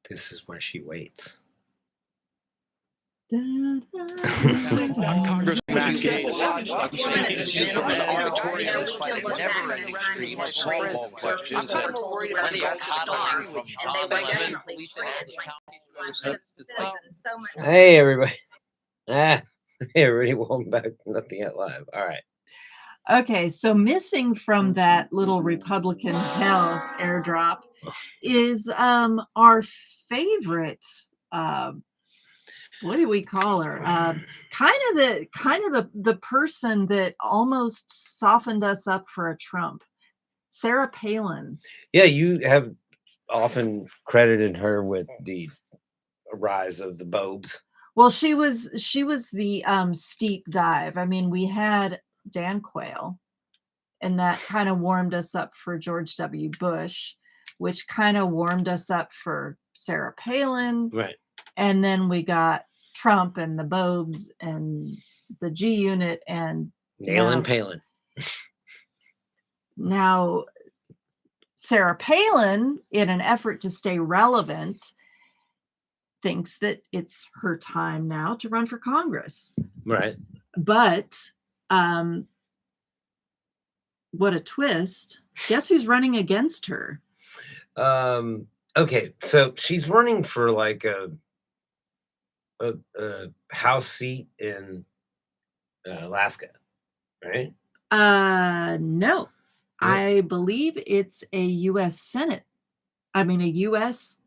This is where she waits. Congressman Matt Gaetz, I'm speaking to you from an auditorium despite never an extreme softball questions. I'm more worried about the coddling from Congressman. Hey, everybody. Hey, everybody. Welcome back to Nothing Yet Live. All right. Okay, so missing from that little Republican hell airdrop is our favorite. What do we call her? Kind of the person that almost softened us up for a Trump, Sarah Palin. Yeah, you have often credited her with the rise of the Boebs. Well, she was the steep dive. I mean, we had Dan Quayle, and that kind of warmed us up for George W. Bush, which kind of warmed us up for Sarah Palin. Right. And then we got Trump and the Boebs and the G Unit and Nailing Palin. Now, Sarah Palin, in an effort to stay relevant, thinks that it's her time now to run for Congress. Right. But what a twist. Guess who's running against her? Okay, so she's running for like a House seat in Alaska, right? No. I believe it's a U.S. Senate. I mean, a U.S.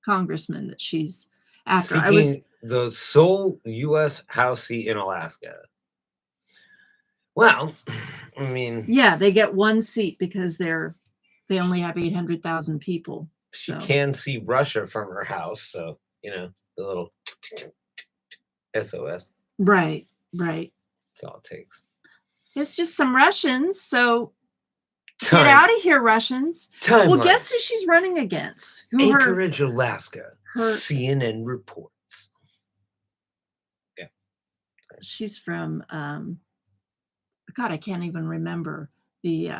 congressman that she's after. Seeking the sole U.S. House seat in Alaska. Well, I mean, yeah, they get one seat because they only have 800,000 people. She can see Russia from her house, so the little SOS. Right. That's all it takes. It's just some Russians, so get out of here, Russians. Well, guess who she's running against? Anchorage, Alaska. CNN reports. Yeah. She's from God, I can't even remember the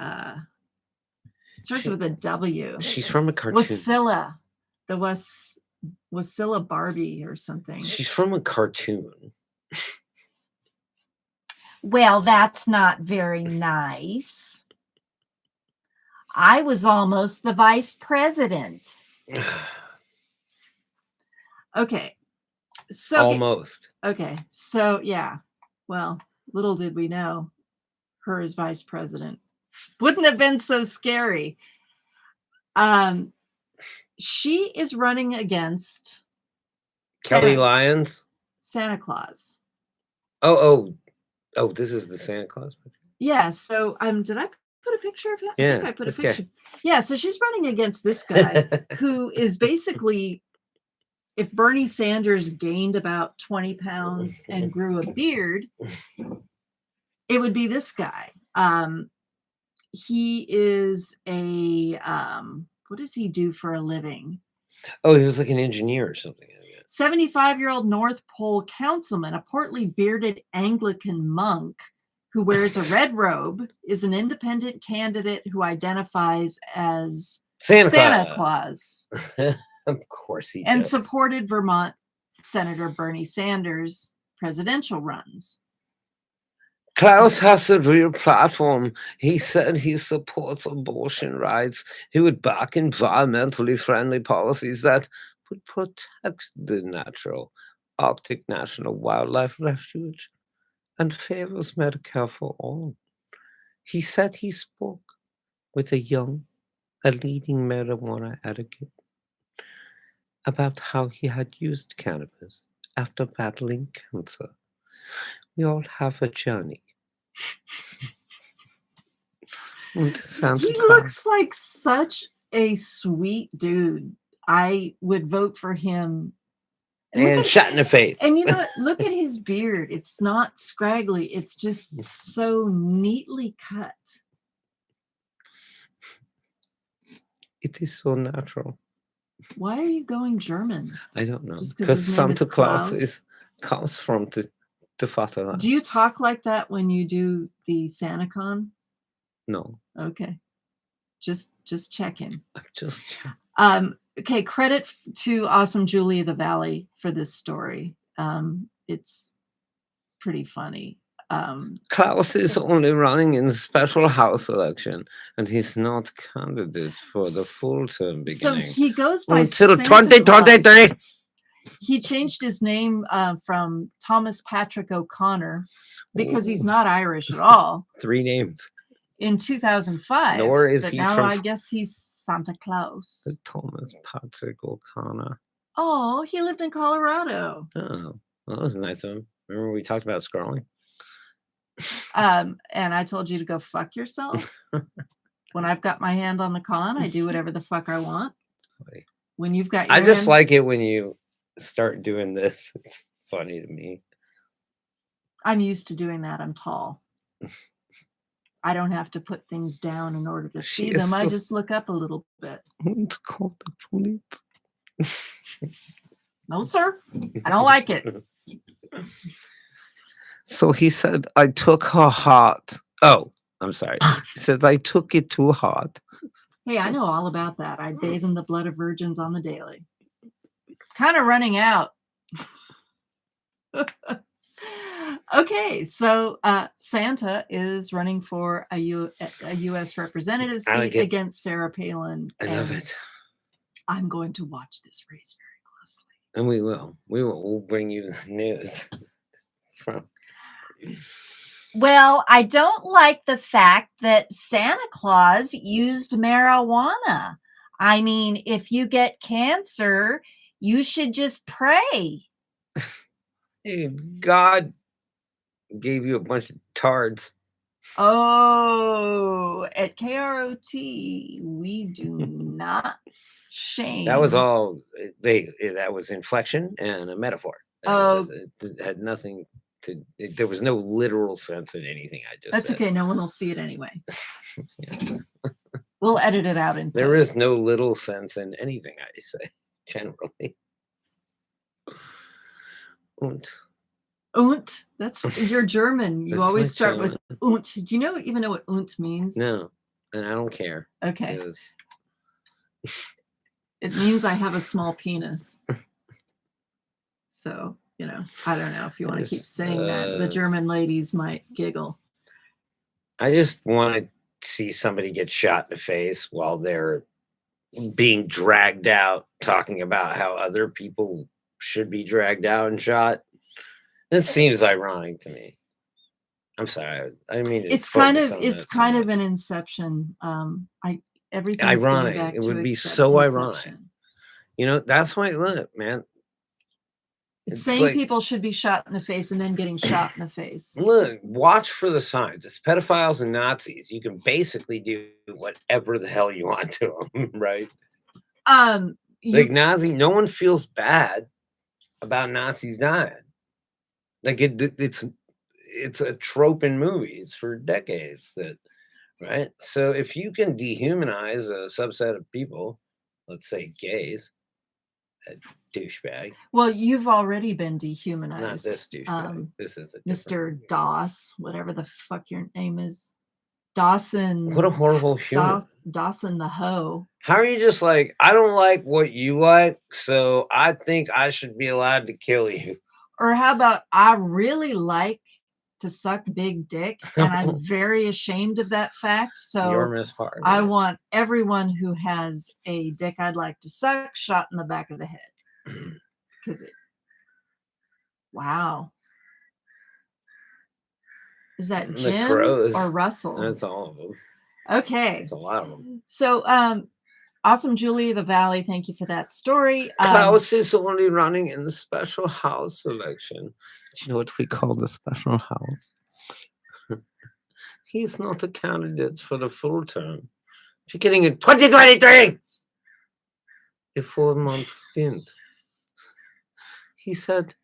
starts with a W. She's from a cartoon. Wasilla. Wasilla Barbie or something. She's from a cartoon. Well, that's not very nice. I was almost the vice president. Okay. So almost. Okay. So yeah. Well, little did we know her as vice president wouldn't have been so scary. She is running against Kelly Lyons, Santa Claus. Oh, this is the Santa Claus picture? Yeah, so did I put a picture of him? Yeah, I think I put a picture. Guy. Yeah, so she's running against this guy who is basically, if Bernie Sanders gained about 20 pounds and grew a beard, it would be this guy. He is a what does he do for a living? Oh, he was like an engineer or something. 75-year-old North Pole councilman, a portly bearded Anglican monk who wears a red robe, is an independent candidate who identifies as Santa Claus. Of course he and does. Supported Vermont Senator Bernie Sanders' presidential runs. Claus has a real platform. He said he supports abortion rights. He would back environmentally friendly policies that would protect the natural Arctic National Wildlife Refuge and favors Medicare for all. He said he spoke with a leading marijuana advocate about how he had used cannabis after battling cancer. We all have a journey. He looks like such a sweet dude. I would vote for him. And shot in the face. And you know what? Look at his beard. It's not scraggly. It's just so neatly cut. It is so natural. Why are you going German? I don't know. Because Santa Claus comes from the Vaterland. Do you talk like that when you do the SantaCon? No. Okay. Just checking. I'm just checking. Okay, credit to Awesome Julie of the Valley for this story. It's pretty funny. Klaus is only running in the special House election, and he's not candidate for the full term So beginning he goes by until Santa Claus. 2023. He changed his name from Thomas Patrick O'Connor because he's not Irish at all 3 names. in 2005. Nor is but he now from I guess he's Santa Claus. Thomas Patrick O'Connor. Oh, he lived in Colorado. Oh, well, that was nice of him. Remember we talked about scrolling? And I told you to go fuck yourself. When I've got my hand on the con, I do whatever the fuck I want. When you've got your I just hand, like it when you start doing this. It's funny to me. I'm used to doing that. I'm tall. I don't have to put things down in order to see them. I just look up a little bit. Call the police. No, sir. I don't like it. So he said, I took her heart. Oh, I'm sorry. He says, I took it too hard. Hey, I know all about that. I bathe in the blood of virgins on the daily. Kind of running out. Okay, so Santa is running for a U.S. representative seat against Sarah Palin. I love it. I'm going to watch this race very closely. And we will. We'll bring you the news from. Well, I don't like the fact that Santa Claus used marijuana. I mean, if you get cancer, you should just pray. Hey, God gave you a bunch of tards. Oh, at KROT, we do not shame. That was all. That was inflection and a metaphor. It had nothing to. There was no literal sense in anything I just. That's said. okay. No one will see it anyway. Yeah. We'll edit it out. There is no little sense in anything I say generally. Und. That's you're German. You always start with und. Do you even know what und means? No, and I don't care. Okay. It means I have a small penis. So, I don't know if you want to keep saying that. The German ladies might giggle. I just want to see somebody get shot in the face while they're being dragged out, talking about how other people should be dragged out and shot. It seems ironic to me. I'm sorry. I mean, it's kind of an Inception. Everything's ironic. Back it to would be so Inception. ironic. That's why. Look, man. It's saying like, people should be shot in the face and then getting shot in the face. Look, watch for the signs. It's pedophiles and Nazis. You can basically do whatever the hell you want to them, right? Like Nazi, no one feels bad about Nazis dying. Like it's a trope in movies for decades that, right? So if you can dehumanize a subset of people, let's say gays, a douchebag. Well, you've already been dehumanized. Not this douchebag. This is a Mr. Doss, whatever the fuck your name is. Dawson. What a horrible human. Dawson the hoe. How are you just like, I don't like what you like, so I think I should be allowed to kill you? Or how about, I really like to suck big dick, and I'm very ashamed of that fact. So you're Miss Hard, I want everyone who has a dick I'd like to suck shot in the back of the head. Because wow. Is that Jim or Russell? That's all of them. Okay. That's a lot of them. So, Awesome Julie of the Valley, thank you for that story. Claus is only running in the special house election. Do you know what we call the special house? He's not a candidate for the full term. Beginning in 2023! A 4-month stint. He said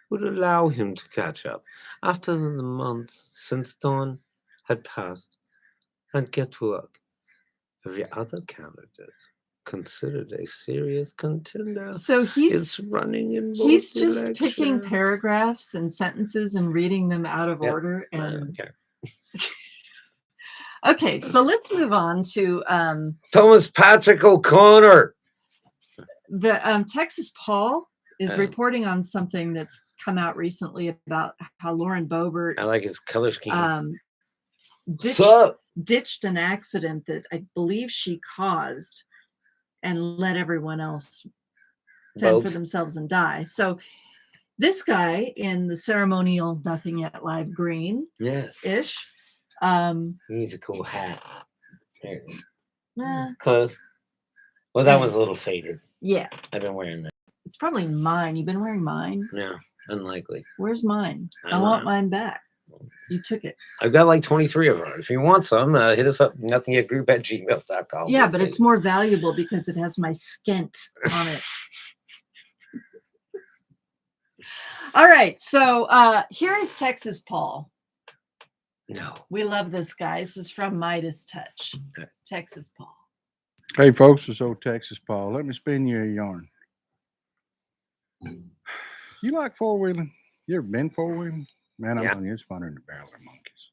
would allow him to catch up after the months since dawn had passed and get to work. Every other candidate considered a serious contender. So he's running in both he's just elections. Picking paragraphs and sentences and reading them out of order. And Okay, so let's move on to Thomas Patrick O'Connor. the Texas Paul is Oh. reporting on something that's come out recently about how Lauren Boebert I like his color scheme. ditched, Sup? ditched an accident that I believe she caused and let everyone else fend for Bobes. themselves and die. So this guy in the ceremonial Nothing Yet Live green Yes. ish. He needs a cool hat. There it is. eh, Close. Well, that one's a little faded. yeah, I've been wearing that. it's probably mine. You've been wearing mine? No, unlikely. Where's mine? I I don't want know. mine back. You took it. I've got like 23 of them. If you want some, hit us up, nothingyetgroup@gmail.com. Yeah, but it's more valuable because it has my skent on it. All right, so here is Texas Paul. No. We love this guy. This is from Midas Touch. Okay. Texas Paul. Hey, folks, it's old Texas Paul. Let me spin you a yarn. You like four-wheeling? You ever been four-wheeling? Man, I'm Yeah. telling you, it's funner than the barrel of monkeys.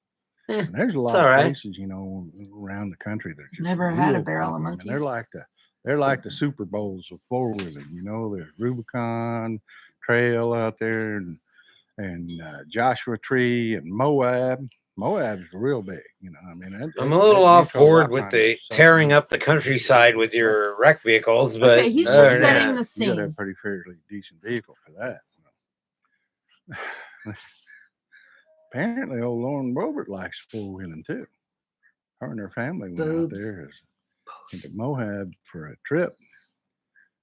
Eh, And there's a lot all of right. places, you know, around the country that are just Never had a real barrel of popular. And monkeys. they're like the Super Bowls of four-wheeling. You know, there's Rubicon Trail out there, and Joshua Tree and Moab. Moab's real big, you know. I mean, I'm a little off Utah's board like with mine the is something tearing else. up the countryside with your wreck vehicles, but Okay, he's other just than setting that, the You got to have a scene. pretty fairly decent vehicle for that. Apparently, old Lauren Boebert likes four-wheeling too. Her and her family went out Boobs. there into Moab for a trip.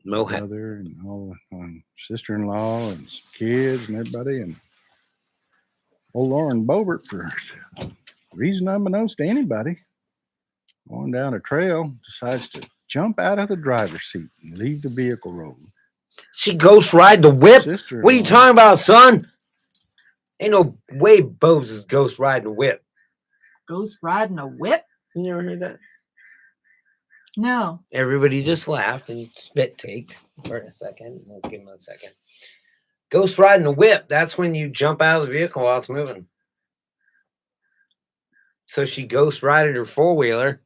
Moab. Brother and all, sister-in-law and kids and everybody. And old Lauren Boebert, for reason unbeknownst to anybody, going down a trail, decides to jump out of the driver's seat and leave the vehicle rolling. She ghost ride the whip. Sister-in-law, What are you talking about, son? Ain't no way Bobes is ghost riding a whip. Ghost riding a whip? You never heard that? No. Everybody just laughed and spit taked for a second. We'll give him a second. Ghost riding a whip. That's when you jump out of the vehicle while it's moving. So she ghost rided her four-wheeler.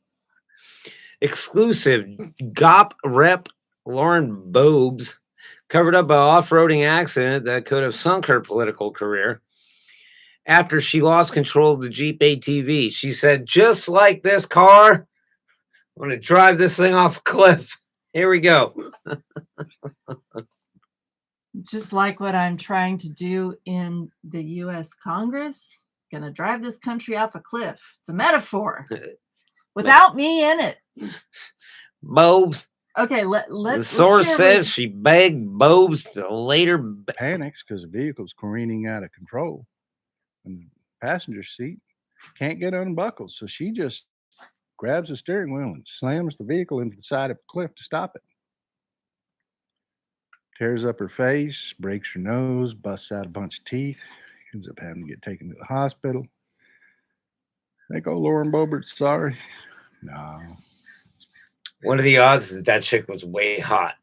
Exclusive. GOP rep Lauren Boebs covered up an off-roading accident that could have sunk her political career after she lost control of the Jeep ATV. She said, just like this car, I'm going to drive this thing off a cliff. Here we go. Just like what I'm trying to do in the U.S. Congress. Gonna drive this country off a cliff. It's a metaphor. Without me in it. Boebs. Okay, The let's source hear says what- she begged Boebs to later. panics because the vehicle's careening out of control. And the passenger seat can't get unbuckled. So she just grabs the steering wheel and slams the vehicle into the side of a cliff to stop it. Tears up her face, breaks her nose, busts out a bunch of teeth, ends up having to get taken to the hospital. Think old Lauren Boebert's sorry? No. What are the odds that that chick was way hot?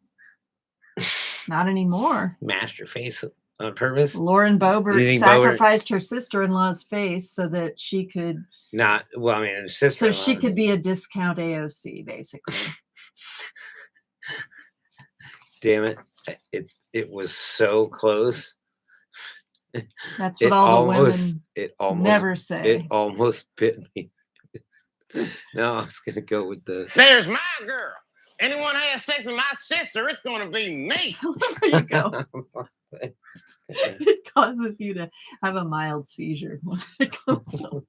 Not anymore. Mashed her face on purpose? Lauren You Boebert think Boebert- sacrificed her sister-in-law's face so that she could Not, well, I mean, her sister. so she could be a discount AOC, basically. Damn it. It was so close. That's what all the women it almost never say. It almost bit me. No, I was gonna go with the There's my girl. Anyone has sex with my sister, it's going to be me. There you go. It causes you to have a mild seizure when it comes on.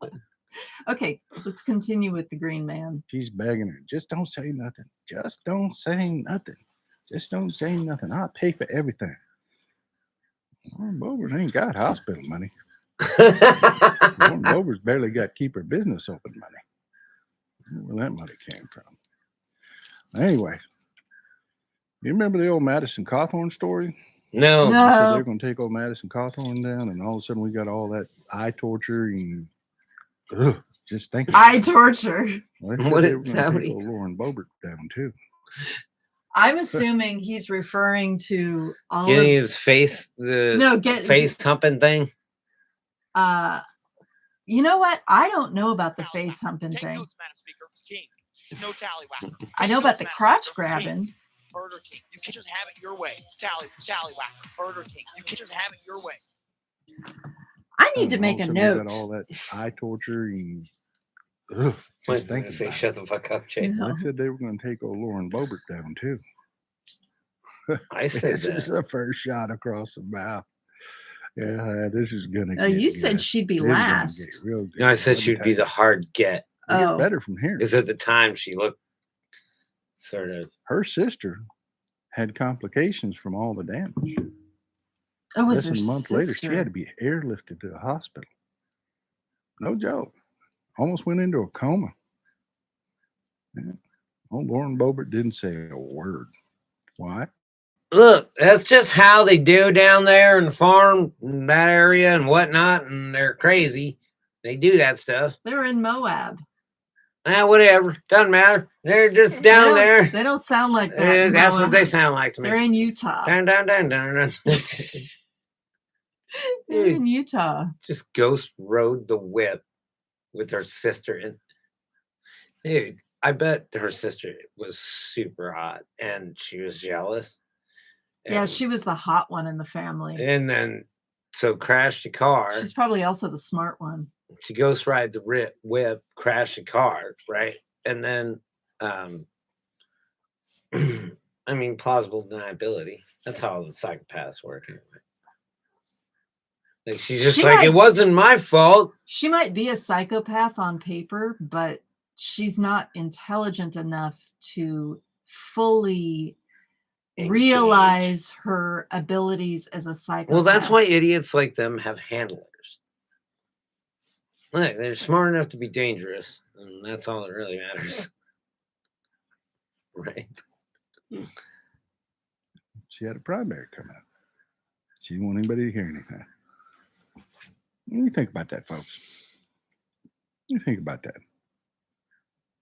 Okay, let's continue with the green man. She's begging her, just don't say nothing. Just don't say nothing. Just don't say nothing. I'll pay for everything. Lauren Boebert ain't got hospital money. Lauren Boebert's barely got keep her business open money. I don't know where that money came from. Anyway, you remember the old Madison Cawthorn story? No. They said No. they're going to take old Madison Cawthorn down, and all of a sudden we got all that eye torture and just thinking. Eye torture. Well, they said What they is were going that? to take old Lauren Boebert down too. I'm assuming he's referring to all Getting of his face, the no get face humping thing. You know what? I don't know about the face humping Take thing. notes, Madam Speaker. It's king. No tallywhacker. I Take know about notes, the Madam crotch Speaker. It's king. grabbing. Burger King. You can't just have it your way. Tallywhacker. Burger King. You can't just have it your way. I need to All make of a sudden we got note. all that eye torture and Wait, just did they thinking say about it. shut the fuck up, Jay? No. They said they were going to take old Lauren Boebert down too. I said This is that. the first shot across the mouth. Yeah, this is gonna. Oh, get you said good. she'd be This is gonna last. get real good. No, I said Let me she'd tell be you. the hard get. It gets Oh. better from here. Because at the time she looked sort of. Her sister had complications from all the damage. Oh, was Less her than a month later, she had sister. to be airlifted to the hospital. No joke. Almost went into a coma. Yeah. Old Lauren Boebert didn't say a word. Why? Look, that's just how they do down there in the farm, in that area and whatnot, and they're crazy. They do that stuff. They were in Moab. Whatever. Doesn't matter. They're just They down don't- there. They don't sound like that. in That's what they Moab. sound like to me. They're in Utah. Dun, dun, dun, dun, dun. They're in Utah. Just ghost rode the whip with her sister. And dude, I bet her sister was super hot and she was jealous. Yeah, And- she was the hot one in the family. And then, so crashed the car. She's probably also the smart one. She ghost ride the whip, crashed the car, right? And then, I mean, plausible deniability. That's how the psychopaths work. Anyway. Like she's just She like, might- it wasn't my fault. She might be a psychopath on paper, but she's not intelligent enough to fully Engage. realize her abilities as a psychopath. Well, that's why idiots like them have handlers. Look, they're smart enough to be dangerous, and that's all that really matters. Right? She had a primary coming up. She didn't want anybody to hear anything. What do you think about that, folks? What do you think about that?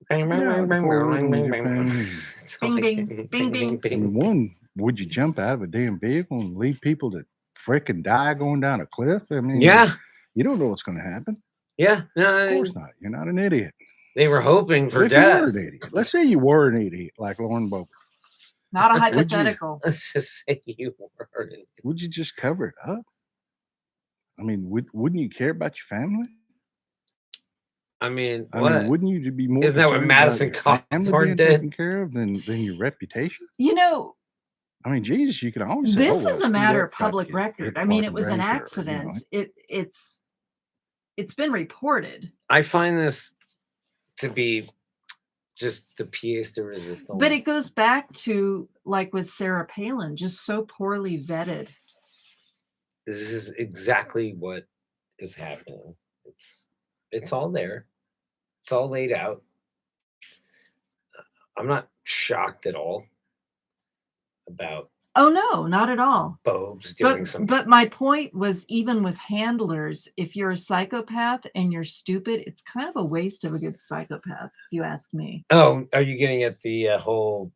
Bang, bang, Yeah, bang, bang, forward bang, and bang, your bang, phone. bang. It's all Bing, like- bing, bing, bing. I mean, one, would you jump out of a damn vehicle and leave people to frickin' die going down a cliff? I mean, Yeah, you don't know what's going to happen. yeah. Of No, course not. You're not an idiot. they were hoping But for if you were death. an idiot, let's say you were an idiot like Lauren Boebert, Not a Would you- hypothetical. Let's just say you were. would you just cover it up? I mean, wouldn't you care about your family? I mean, I what? mean, wouldn't you be more Isn't that what concerned Madison about your family Cawthorn being did? taken care of than your reputation? You know, I mean, Jesus, you can always say, this "Oh, well, is a screw matter that, of forgot to public get record. hit I mean, it fucking was an brake," or, you know, accident. It's been reported, I find this to be just the pièce de resistance. but it goes back to like with Sarah Palin, just so poorly vetted. This is exactly what is happening. It's all there. It's all laid out. I'm not shocked at all about Oh no, not at all. Boeb's doing some. But my point was, even with handlers, if you're a psychopath and you're stupid, it's kind of a waste of a good psychopath, if you ask me. Oh, are you getting at the whole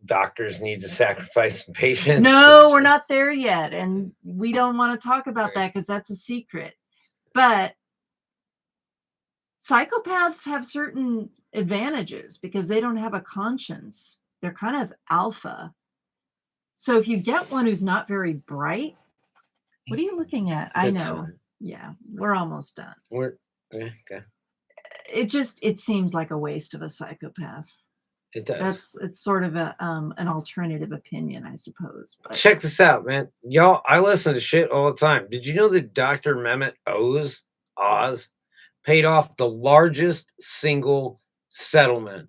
doctors need to sacrifice some patients? No, we're not there yet, and we don't want to talk about that because that's a secret. But psychopaths have certain advantages because they don't have a conscience. They're kind of alpha. So if you get one who's not very bright, what are you looking at? I The know. time. Yeah, we're almost done. Okay. It seems like a waste of a psychopath. It does. It's sort of a an alternative opinion, I suppose. But Check this out, man. Y'all, I listen to shit all the time. Did you know that Dr. Mehmet Oz paid off the largest single settlement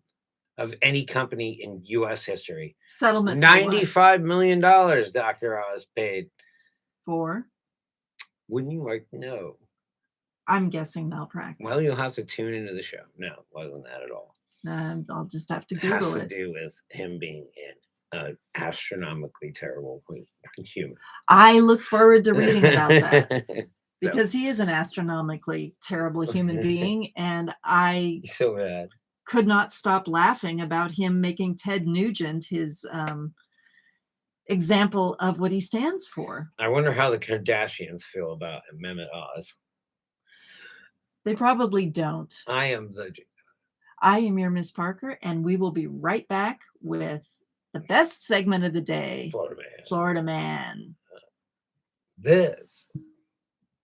of any company in U.S. history? settlement for what? $95 million Dr. Oz paid. For? Wouldn't you like to know? I'm guessing malpractice. Well, you'll have to tune into the show. No, it wasn't that at all. I'll just have to It has Google to it. do with him being an astronomically terrible human. I look forward to reading about that So, because he is an astronomically terrible human being, and I he's so bad. could not stop laughing about him making Ted Nugent his example of what he stands for. I wonder how the Kardashians feel about Mehmet Oz. They probably don't. I am the I am your Miss Parker, and we will be right back with the best segment of the day, Florida man. Florida Man. This